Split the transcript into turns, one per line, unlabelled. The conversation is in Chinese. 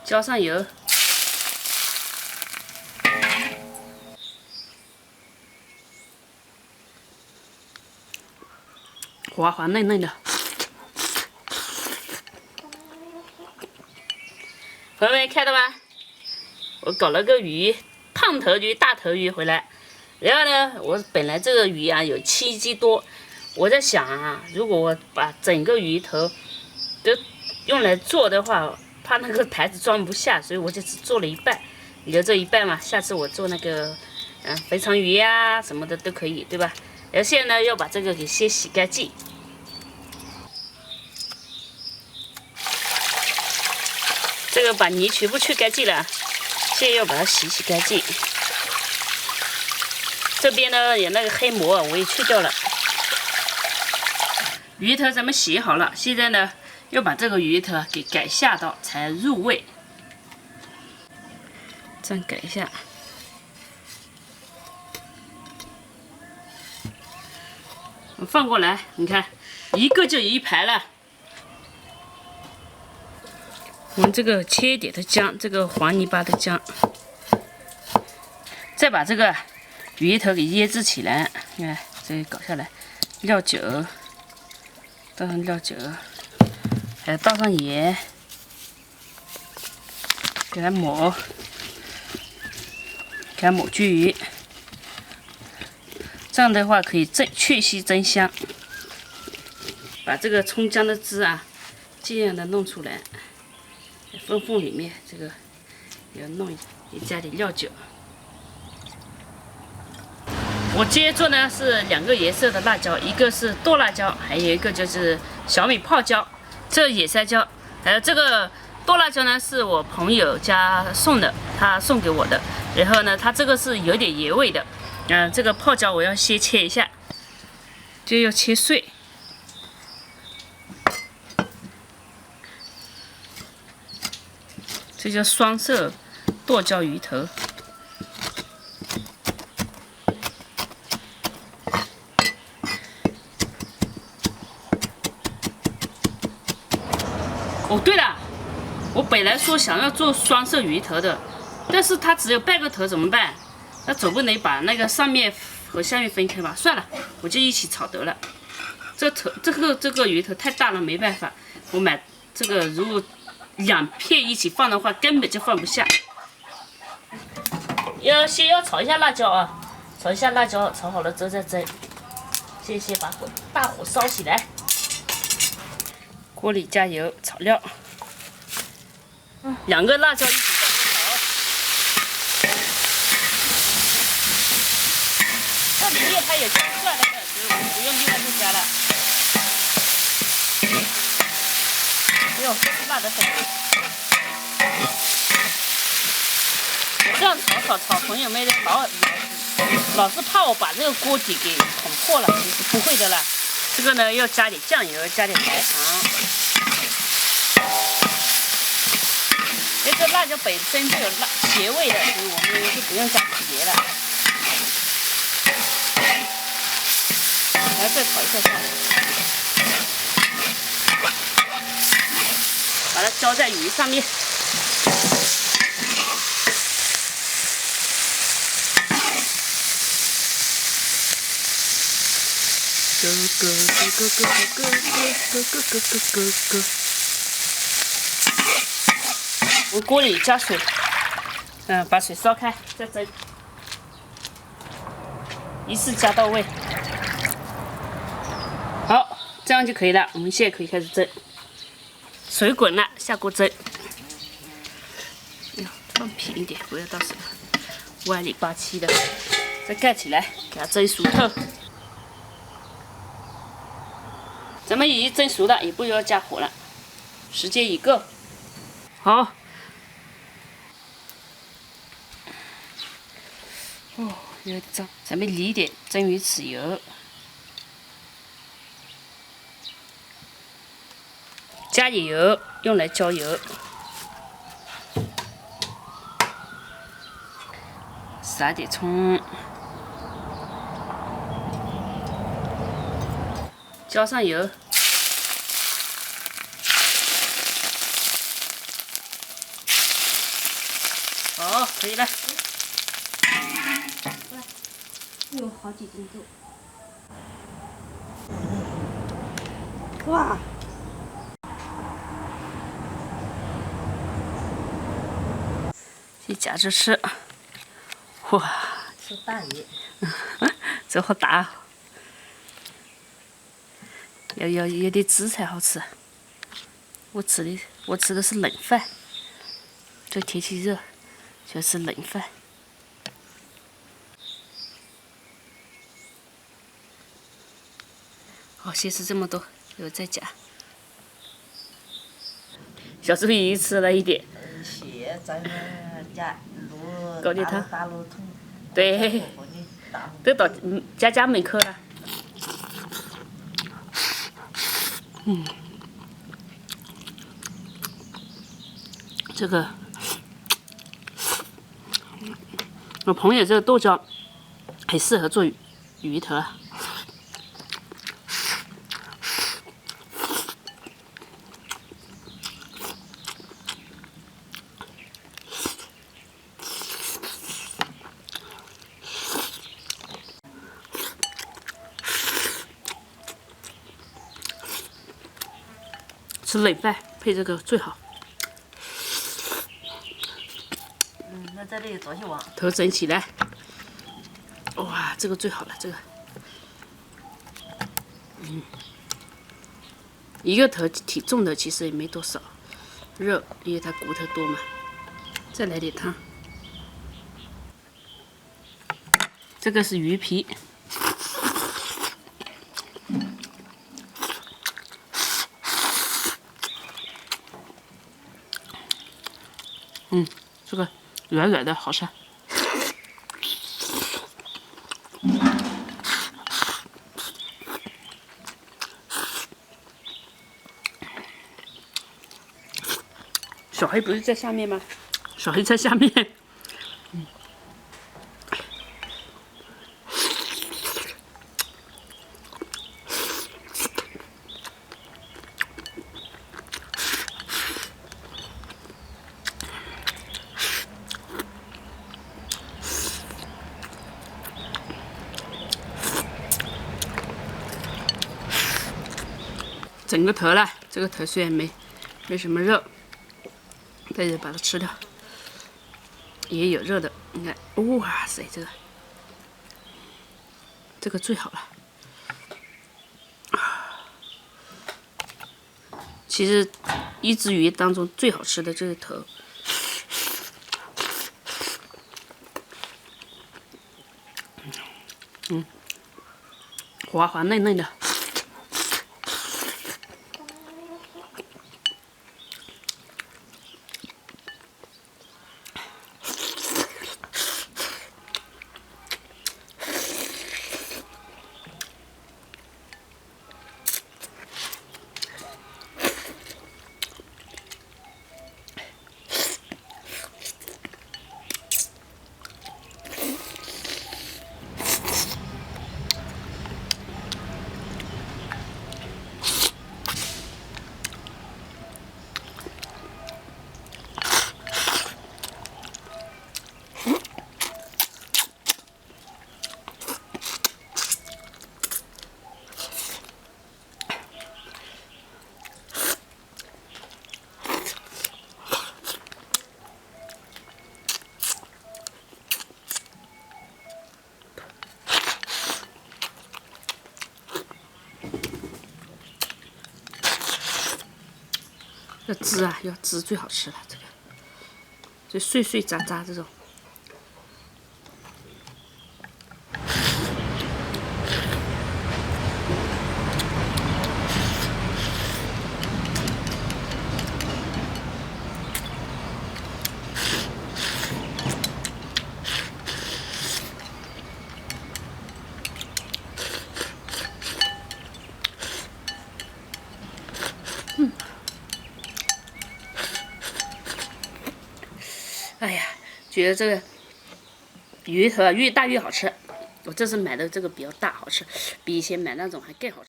浇上油，滑滑嫩嫩的。朋友们看到吗？我搞了个鱼，胖头鱼、大头鱼回来。然后呢，我本来这个鱼啊有7斤多，我在想啊，如果我把整个鱼头都用来做的话，怕那个台子装不下，所以我就只做了一半，留这一半嘛。下次我做那个肥肠鱼呀、什么的都可以，对吧？然后现在呢，要把这个给先洗干净。这个把泥全部去干净了，现在要把它洗干净。这边呢有那个黑膜，我也去掉了。鱼头咱们洗好了，现在呢要把这个鱼头给改下刀才入味。这样改一下。我放过来，你看，一个就一排了。我们这个切一点的姜，这个黄泥巴的姜，再把这个鱼头给腌制起来。你看，这个搞下来，料酒，倒上料酒，还倒上盐，给它抹，给它抹均匀。这样的话可以去腥增香。把这个葱姜的汁啊，尽量的弄出来。缝缝里面这个要弄，也加点料酒。我今天做呢是2个颜色的辣椒，一个是剁辣椒，还有一个就是小米泡椒，这野山椒。还有这个剁辣椒呢是我朋友家送的，他送给我的。然后呢，它这个是有点盐味的。这个泡椒我要先切一下，就要切碎。这叫双色剁椒鱼头。哦，对了，我本来说想要做双色鱼头的，但是它只有半个头怎么办？那总不能把那个上面和下面分开吧？算了，我就一起炒得了。这个鱼头太大了，没办法。我买这个如果2片一起放的话，根本就放不下。先要炒一下辣椒啊，炒一下辣椒，炒好了之后再蒸。先把大火烧起来，锅里加油炒料，2个辣椒一起下炒。这里面还有加蒜的，所以我们不用另外再加了。哎呦，这是辣的很。这样炒，朋友们老是怕我把这个锅底给捅破了，其实不会的啦。这个呢要加点酱油，加点白糖。因为这辣椒本身就有咸味的，所以我们就不用加盐了。然后再炒一下菜，把它浇在鱼上面。咯咯咯咯咯咯咯咯咯咯。我锅里加水，把水烧开，再蒸，一次加到位。好，这样就可以了。我们现在可以开始蒸，水滚了，下锅蒸。放平一点，不要到时候歪里八七的。再盖起来，给它蒸熟透。咱们已经蒸熟了，也不要加火了，时间已够。好。哦，有点脏，咱们淋一点蒸鱼豉油，加点油，用来浇油，撒点葱，浇上油，好，可以了。
有好几斤肉。哇！
去夹着吃。哇！
吃大鱼。
这好大哦！要有点汁才好吃。我吃的是冷饭，这天气热，就吃冷饭。好，先吃这么多，一会儿再夹。小猪鱼吃了一点。
血咱们家
高丽汤。
大卤汤。
对。都到家门口了。这个我朋友这个豆浆很适合做鱼头啊。吃冷饭配这个最好。
那在这里多些碗。
头整起来。哇，这个最好了，这个。一个头挺重的，其实也没多少肉，因为它骨头多嘛。再来点汤。这个是鱼皮。这个软软的，好吃。小黑不是在下面吗？小黑在下面。整个头了，这个头虽然没什么肉，但是把它吃掉，也有肉的。你看，哇塞，这个最好了。其实一只鱼当中最好吃的就是头。滑滑嫩嫩的。这汁啊，要汁最好吃了，这个，就碎碎渣渣这种。哎呀，觉得这个鱼头啊越大越好吃。我这次买的这个比较大，好吃，比以前买那种还更好吃。